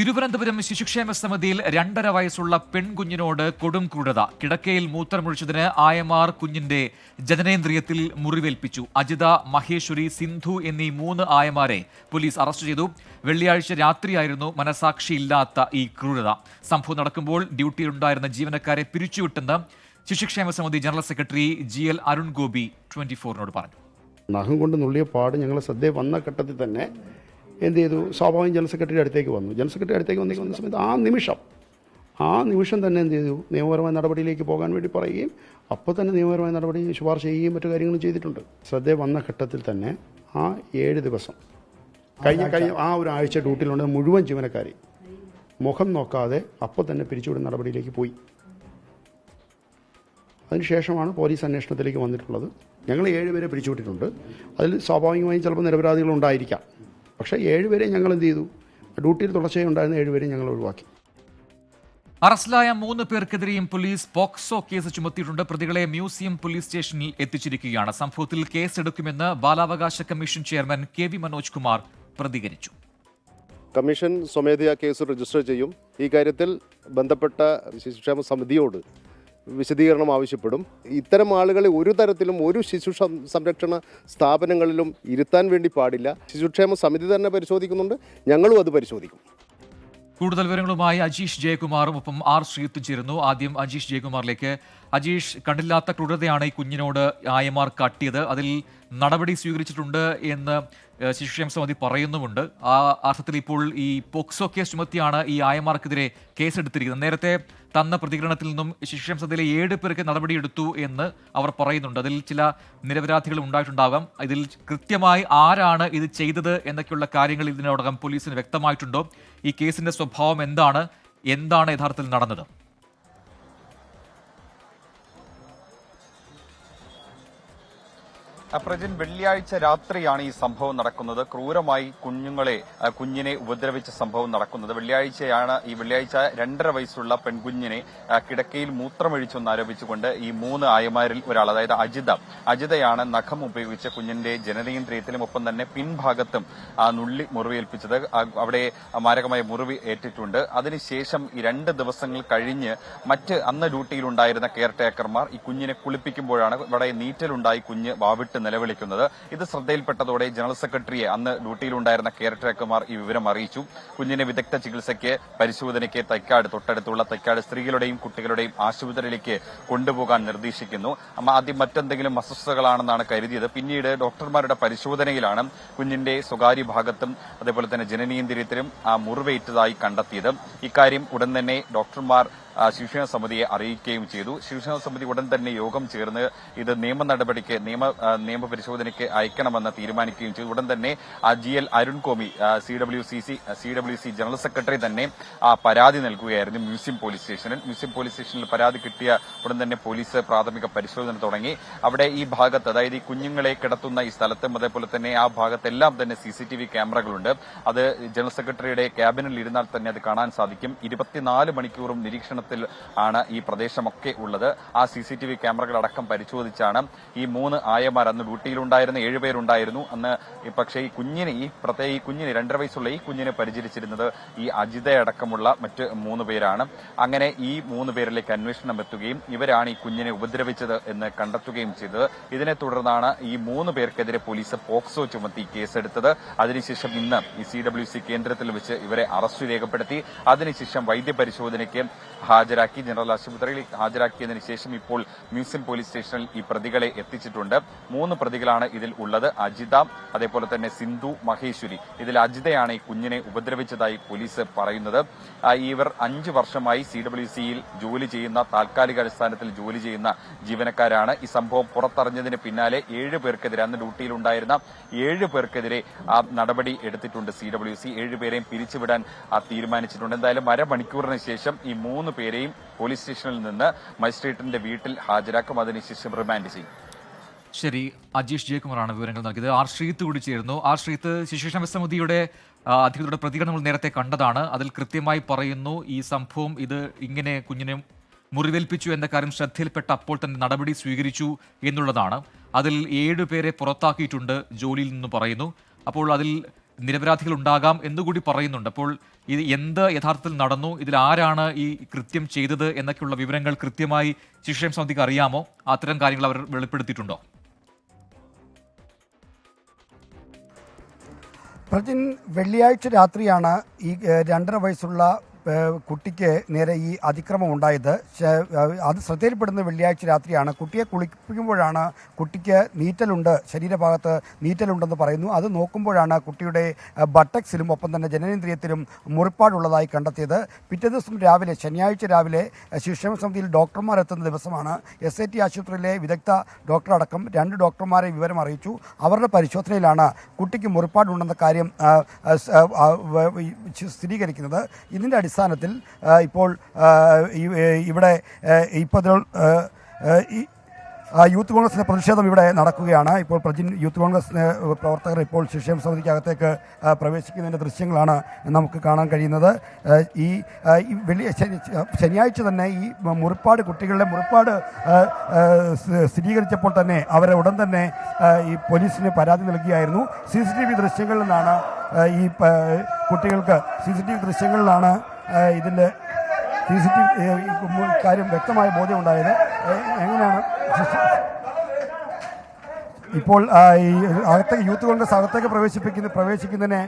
തിരുവനന്തപുരം ശിശുക്ഷേമ സമിതിയിൽ 2.5 വയസ്സുള്ള പെൺകുഞ്ഞിനോട് കൊടും ക്രൂരത. കിടക്കയിൽ മൂത്രമൊഴിച്ചതിന് ആയമാർ കുഞ്ഞിന്റെ ജനനേന്ദ്രിയത്തിൽ മുറിവേൽപ്പിച്ചു. അജിത, മഹേശ്വരി, സിന്ധു എന്നീ 3 ആയമാരെ പോലീസ് അറസ്റ്റ് ചെയ്തു. വെള്ളിയാഴ്ച രാത്രിയായിരുന്നു മനസാക്ഷിയില്ലാത്ത ഈ ക്രൂരത. സംഭവം നടക്കുമ്പോൾ ഡ്യൂട്ടിയിലുണ്ടായിരുന്ന ജീവനക്കാരെ പിരിച്ചുവിട്ടെന്ന് ശിശുക്ഷേമ സമിതി general secretary GL Arun Gopi 24-നോട് പറഞ്ഞു. നഖം കൊണ്ട് നുള്ളിയ പാട് ഞങ്ങൾ ശ്രദ്ധയിൽ വന്ന ഘട്ടത്തിൽ തന്നെ എന്ത് ചെയ്തു? സ്വാഭാവികം ജനറൽ സെക്രട്ടറി അടുത്തേക്ക് വന്നു. ജനറൽ സെക്രട്ടറി അടുത്തേക്ക് വന്ന സമയത്ത് ആ നിമിഷം തന്നെ എന്ത് ചെയ്തു? നിയമപരമായ നടപടിയിലേക്ക് പോകാൻ വേണ്ടി പറയുകയും അപ്പോൾ തന്നെ നിയമപരമായ നടപടി ശുപാർശ ചെയ്യുകയും മറ്റു കാര്യങ്ങളും ചെയ്തിട്ടുണ്ട്. ശ്രദ്ധയിൽ വന്ന ഘട്ടത്തിൽ തന്നെ ആ 7 ദിവസം കഴിഞ്ഞ ആ ഒരാഴ്ച ഡ്യൂട്ടിയിലുണ്ട് മുഴുവൻ ജീവനക്കാരെ മുഖം നോക്കാതെ അപ്പോൾ തന്നെ പിരിച്ചുവിടുന്ന നടപടിയിലേക്ക് പോയി. അതിനുശേഷമാണ് പോലീസ് അന്വേഷണത്തിലേക്ക് വന്നിട്ടുള്ളത്. ഞങ്ങൾ 7 പേരെ പിരിച്ചുവിട്ടിട്ടുണ്ട്. അതിൽ സ്വാഭാവികമായും ചിലപ്പോൾ നിരപരാധികളുണ്ടായിരിക്കാം. പക്ഷേ 7 പേരെ ഞങ്ങൾ എന്ത് ചെയ്തു? ഡ്യൂട്ടിയിൽ തുടർച്ചയായി ഉണ്ടായിരുന്ന 7 പേരെ ഞങ്ങൾ ഒഴിവാക്കി. അറസ്റ്റിലായ 3 പേർക്കെതിരെയും പോലീസ് പോക്സോ കേസ് ചുമത്തിയിട്ടുണ്ട്. പ്രതികളെ മ്യൂസിയം പോലീസ് സ്റ്റേഷനിൽ എത്തിച്ചിരിക്കുകയാണ്. സംഭവത്തിൽ കേസെടുക്കുമെന്ന് ബാലാവകാശ commission chairman KV Manoj Kumar പ്രതികരിച്ചു. കമ്മീഷൻ സ്വമേധയാ കേസ് രജിസ്റ്റർ ചെയ്യും. ഈ കാര്യത്തിൽ ബന്ധപ്പെട്ട ശിശുക്ഷേമ സമിതിയോട് വിശദീകരണം ആവശ്യപ്പെടും. ഇത്തരം ആളുകളെ ഒരു തരത്തിലും ഒരു ശിശു സംരക്ഷണ സ്ഥാപനങ്ങളിലും ഇരുത്താൻ വേണ്ടി പാടില്ല. ശിശുക്ഷേമ സമിതി തന്നെ പരിശോധിക്കുന്നുണ്ട്, ഞങ്ങളും അത് പരിശോധിക്കും. കൂടുതൽ വിവരങ്ങളുമായി അജീഷ് ജയകുമാറും ഒപ്പം R ശ്രീത്തും ചേരുന്നു. ആദ്യം അജീഷ് ജയകുമാറിലേക്ക്. അജീഷ്, കണ്ടില്ലാത്ത ക്രൂരതയാണ് ഈ കുഞ്ഞിനോട് ആയമാർ കാട്ടിയത്. അതിൽ നടപടി സ്വീകരിച്ചിട്ടുണ്ട് എന്ന് ശിശുക്ഷേമ സമിതി പറയുന്നുമുണ്ട്. ആ അർത്ഥത്തിൽ ഇപ്പോൾ ഈ പോക്സോ കേസ് ചുമത്തിയാണ് ഈ ആയമാർക്കെതിരെ കേസെടുത്തിരിക്കുന്നത്. നേരത്തെ തന്ന പ്രതികരണത്തിൽ നിന്നും ശിശുക്ഷേമ സമിതിയിലെ 7 പേർക്ക് നടപടിയെടുത്തു എന്ന് അവർ പറയുന്നുണ്ട്. അതിൽ ചില നിരപരാധികൾ ഉണ്ടായിട്ടുണ്ടാകാം. ഇതിൽ കൃത്യമായി ആരാണ് ഇത് ചെയ്തത് എന്നൊക്കെയുള്ള കാര്യങ്ങൾ ഇതിനോടകം പോലീസിന് വ്യക്തമായിട്ടുണ്ടോ? ഈ കേസിന്റെ സ്വഭാവം എന്താണ് യഥാർത്ഥത്തിൽ നടന്നത്? പ്രജിൻ, വെള്ളിയാഴ്ച രാത്രിയാണ് ഈ സംഭവം നടക്കുന്നത്. ക്രൂരമായി കുഞ്ഞിനെ ഉപദ്രവിച്ച സംഭവം നടക്കുന്നത് വെള്ളിയാഴ്ചയാണ്. ഈ വെള്ളിയാഴ്ച 2.5 വയസ്സുള്ള പെൺകുഞ്ഞിനെ കിടക്കയിൽ മൂത്രമൊഴിച്ചെന്നാരോപിച്ചുകൊണ്ട് ഈ 3 ആയമാരിൽ ഒരാൾ, അതായത് അജിതയാണ് നഖം ഉപയോഗിച്ച് കുഞ്ഞിന്റെ ജനനേന്ദ്രിയത്തിലും ഒപ്പം തന്നെ പിൻഭാഗത്തും നുള്ളി മുറിവേൽപ്പിച്ചത്. അവിടെ മാരകമായ മുറിവ് ഏറ്റിട്ടുണ്ട്. അതിനുശേഷം ഈ 2 ദിവസങ്ങൾ കഴിഞ്ഞ് അന്ന് ഡ്യൂട്ടിയിലുണ്ടായിരുന്ന കെയർ ടേക്കർമാർ ഈ കുഞ്ഞിനെ കുളിപ്പിക്കുമ്പോഴാണ് ഇവിടെ നീറ്റലുണ്ടായി കുഞ്ഞ് വാവിട്ട് നിലവിളിക്കുന്നത്. ഇത് ശ്രദ്ധയിൽപ്പെട്ടതോടെ ജനറൽ സെക്രട്ടറിയെ അന്ന് ഡ്യൂട്ടിയിലുണ്ടായിരുന്ന കെയർ ടേക്കർമാർ ഈ വിവരം അറിയിച്ചു. കുഞ്ഞിനെ വിദഗ്ധ ചികിത്സയ്ക്ക് പരിശോധനയ്ക്ക് തൊട്ടടുത്തുള്ള തൈക്കാട് സ്ത്രീകളുടെയും കുട്ടികളുടെയും ആശുപത്രിയിലേക്ക് കൊണ്ടുപോകാൻ നിർദ്ദേശിക്കുന്നു. ആദ്യം മറ്റെന്തെങ്കിലും അസ്വസ്ഥതകളാണെന്നാണ് കരുതിയത്. പിന്നീട് ഡോക്ടർമാരുടെ പരിശോധനയിലാണ് കുഞ്ഞിന്റെ സ്വകാര്യ ഭാഗത്തും അതേപോലെ തന്നെ ജനനേന്ദ്രിയത്തിലും മുറിവേറ്റതായി കണ്ടെത്തിയത്. ഇക്കാര്യം ഉടൻ തന്നെ ഡോക്ടർമാർ ശിശുക്ഷേമ സമിതിയെ അറിയിക്കുകയും ചെയ്തു. ശിശുക്ഷേമ സമിതി ഉടൻ തന്നെ യോഗം ചേർന്ന് ഇത് നിയമ പരിശോധനയ്ക്ക് അയക്കണമെന്ന് തീരുമാനിക്കുകയും ചെയ്തു. ഉടൻ തന്നെ GL Arun Gopi CWC general secretary തന്നെ പരാതി നൽകുകയായിരുന്നു മ്യൂസിയം പോലീസ് സ്റ്റേഷനിൽ. പരാതി കിട്ടിയ ഉടൻ തന്നെ പോലീസ് പ്രാഥമിക പരിശോധന തുടങ്ങി. അവിടെ ഈ ഭാഗത്ത്, അതായത് ഈ കുഞ്ഞുങ്ങളെ കിടത്തുന്ന ഈ സ്ഥലത്തും അതേപോലെ തന്നെ ആ ഭാഗത്തെല്ലാം തന്നെ CCTV ക്യാമറകളുണ്ട്. അത് ജനറൽ സെക്രട്ടറിയുടെ ക്യാബിനിൽ ഇരുന്നാൽ തന്നെ അത് കാണാൻ സാധിക്കും. 24 മണിക്കൂറും നിരീക്ഷണത്തിൽ ആണ് ഈ പ്രദേശമൊക്കെ ഉള്ളത്. ആ CCTV ക്യാമറകളടക്കം പരിശോധിച്ചാണ് ഈ 3 ആയമാർ, അന്ന് ഡ്യൂട്ടിയിലുണ്ടായിരുന്ന 7 പേരുണ്ടായിരുന്നു അന്ന്. പക്ഷേ ഈ കുഞ്ഞിന് 2.5 വയസ്സുള്ള ഈ കുഞ്ഞിനെ പരിചരിച്ചിരുന്നത് ഈ അജിതയടക്കമുള്ള മറ്റ് 3 പേരാണ്. അങ്ങനെ ഈ 3 പേരിലേക്ക് അന്വേഷണം എത്തുകയും ഇവരാണ് ഈ കുഞ്ഞിനെ ഉപദ്രവിച്ചത് എന്ന് കണ്ടെത്തുകയും ചെയ്തത്. ഇതിനെ തുടർന്നാണ് ഈ 3 പേർക്കെതിരെ പോലീസ് പോക്സോ ചുമത്തി കേസെടുത്തത്. അതിനുശേഷം ഇന്ന് ഈ CWC കേന്ദ്രത്തിൽ വെച്ച് ഇവരെ അറസ്റ്റ് രേഖപ്പെടുത്തി. അതിനുശേഷം വൈദ്യപരിശോധനയ്ക്ക് ഹാജരാക്കി, ജനറൽ ആശുപത്രിയിൽ ഹാജരാക്കിയതിനു ശേഷം ഇപ്പോൾ മ്യൂസിയം പോലീസ് സ്റ്റേഷനിൽ ഈ പ്രതികളെ എത്തിച്ചിട്ടുണ്ട്. 3 പ്രതികളാണ് ഇതിൽ ഉള്ളത്. അജിത, അതേപോലെ തന്നെ സിന്ധു, മഹേശ്വരി. ഇതിൽ അജിതയാണ് ഈ കുഞ്ഞിനെ ഉപദ്രവിച്ചതായി പോലീസ് പറയുന്നത്. ഇവർ 5 വർഷമായി CWCയിൽ ജോലി ചെയ്യുന്ന, താൽക്കാലിക അടിസ്ഥാനത്തിൽ ജോലി ചെയ്യുന്ന ജീവനക്കാരാണ്. ഈ സംഭവം പുറത്തറിഞ്ഞതിന് പിന്നാലെ 7 പേർക്കെതിരെ, അന്ന് ഡ്യൂട്ടിയിലുണ്ടായിരുന്ന 7 പേർക്കെതിരെ നടപടി എടുത്തിട്ടുണ്ട് CWC. 7 പേരെയും പിരിച്ചുവിടാൻ തീരുമാനിച്ചിട്ടുണ്ട്. എന്തായാലും അരമണിക്കൂറിന് ശേഷം ഈ 3 പേരെയും പോലീസ് സ്റ്റേഷനിൽ നിന്ന് മജിസ്ട്രേറ്റിന്റെ വീട്ടിൽ ഹാജരാക്കും. അതിനുശേഷം റിമാൻഡ് ചെയ്യും. ശരി, അജീഷ് ജയകുമാറാണ് വിവരങ്ങൾ നൽകിയത്. R ശ്രീത്ത് കൂടി ചേരുന്നു. R ശ്രീത്ത്, ശിശുക്ഷേമ സമിതിയുടെ അധികൃതരുടെ പ്രതികരണങ്ങൾ നേരത്തെ കണ്ടതാണ്. അതിൽ കൃത്യമായി പറയുന്നു ഈ സംഭവം ഇങ്ങനെ കുഞ്ഞിനെ മുറിവേൽപ്പിച്ചു എന്ന കാര്യം ശ്രദ്ധയിൽപ്പെട്ട അപ്പോൾ തന്നെ നടപടി സ്വീകരിച്ചു എന്നുള്ളതാണ്. അതിൽ 7 പേരെ പുറത്താക്കിയിട്ടുണ്ട് ജോലിയിൽ നിന്ന് പറയുന്നു. അപ്പോൾ അതിൽ നിരപരാധികൾ ഉണ്ടാകാം എന്നുകൂടി പറയുന്നുണ്ട്. അപ്പോൾ ഇത് എന്ത് യഥാർത്ഥത്തിൽ നടന്നു, ഇതിൽ ആരാണ് ഈ കൃത്യം ചെയ്തത് എന്നൊക്കെയുള്ള വിവരങ്ങൾ കൃത്യമായി ശിക്ഷാ സമിതിക്ക് അറിയാമോ? അത്തരം കാര്യങ്ങൾ അവർ വെളിപ്പെടുത്തിയിട്ടുണ്ടോ? പ്രജിൻ, വെള്ളിയാഴ്ച രാത്രിയാണ് ഈ 2.5 വയസ്സുള്ള കുട്ടിക്ക് നേരെ ഈ അതിക്രമം ഉണ്ടായത്. അത് ശ്രദ്ധയിൽപ്പെടുന്ന വെള്ളിയാഴ്ച രാത്രിയാണ്. കുട്ടിയെ കുളിപ്പിക്കുമ്പോഴാണ് കുട്ടിക്ക് നീറ്റലുണ്ട്, ശരീരഭാഗത്ത് നീറ്റലുണ്ടെന്ന് പറയുന്നു. അത് നോക്കുമ്പോഴാണ് കുട്ടിയുടെ ബട്ടക്സിലും ഒപ്പം തന്നെ ജനനേന്ദ്രിയത്തിലും മുറിപ്പാടുള്ളതായി കണ്ടെത്തിയത്. പിറ്റേ ദിവസം രാവിലെ, ശനിയാഴ്ച രാവിലെ ശിശുക്ഷേമ സമിതിയിൽ ഡോക്ടർമാർ എത്തുന്ന ദിവസമാണ്. SIT ആശുപത്രിയിലെ വിദഗ്ധ ഡോക്ടറടക്കം 2 ഡോക്ടർമാരെ വിവരം അറിയിച്ചു. അവരുടെ പരിശോധനയിലാണ് കുട്ടിക്ക് മുറിപ്പാടുണ്ടെന്ന കാര്യം സ്ഥിരീകരിക്കുന്നത്. ഇതിൻ്റെ അടിസ്ഥാനത്തിൽ ഇപ്പോൾ ഇവിടെ യൂത്ത് കോൺഗ്രസിൻ്റെ പ്രതിഷേധം ഇവിടെ നടക്കുകയാണ്. ഇപ്പോൾ യൂത്ത് കോൺഗ്രസ് പ്രവർത്തകർ ഇപ്പോൾ ശിശുക്ഷേമ സമിതിക്കകത്തേക്ക് പ്രവേശിക്കുന്നതിൻ്റെ ദൃശ്യങ്ങളാണ് നമുക്ക് കാണാൻ കഴിയുന്നത്. ഈ ശനിയാഴ്ച തന്നെ ഈ കുട്ടികളുടെ മുറിപ്പാട് സ്ഥിരീകരിച്ചപ്പോൾ തന്നെ അവരെ ഉടൻ തന്നെ ഈ പോലീസിന് പരാതി നൽകിയായിരുന്നു. CCTV ദൃശ്യങ്ങളിൽ നിന്നാണ് ഈ കുട്ടികൾക്ക് ദൃശ്യങ്ങളിലാണ് ഇതിൻ്റെ കാര്യം വ്യക്തമായ ബോധ്യമുണ്ടായത്. എങ്ങനെയാണ് ഇപ്പോൾ ഈ അകത്തേക്ക് യൂത്ത് കോൺഗ്രസ് അകത്തേക്ക് പ്രവേശിക്കുന്നതിനെ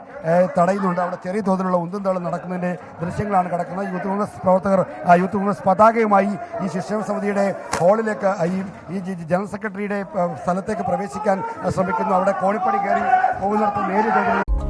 തടയുന്നുണ്ട്. അവിടെ ചെറിയ തോതിലുള്ള ഉന്തും നടക്കുന്നതിൻ്റെ ദൃശ്യങ്ങളാണ് കിടക്കുന്നത്. യൂത്ത് കോൺഗ്രസ് പ്രവർത്തകർ യൂത്ത് കോൺഗ്രസ് പതാകയുമായി ഈ ശിശുക്ഷേമ സമിതിയുടെ ഹാളിലേക്ക് ഈ ജനറൽ സെക്രട്ടറിയുടെ സ്ഥലത്തേക്ക് പ്രവേശിക്കാൻ ശ്രമിക്കുന്നു. അവിടെ കോണിപ്പടി കയറി പോകുന്നിടത്ത് നേരിട്ട്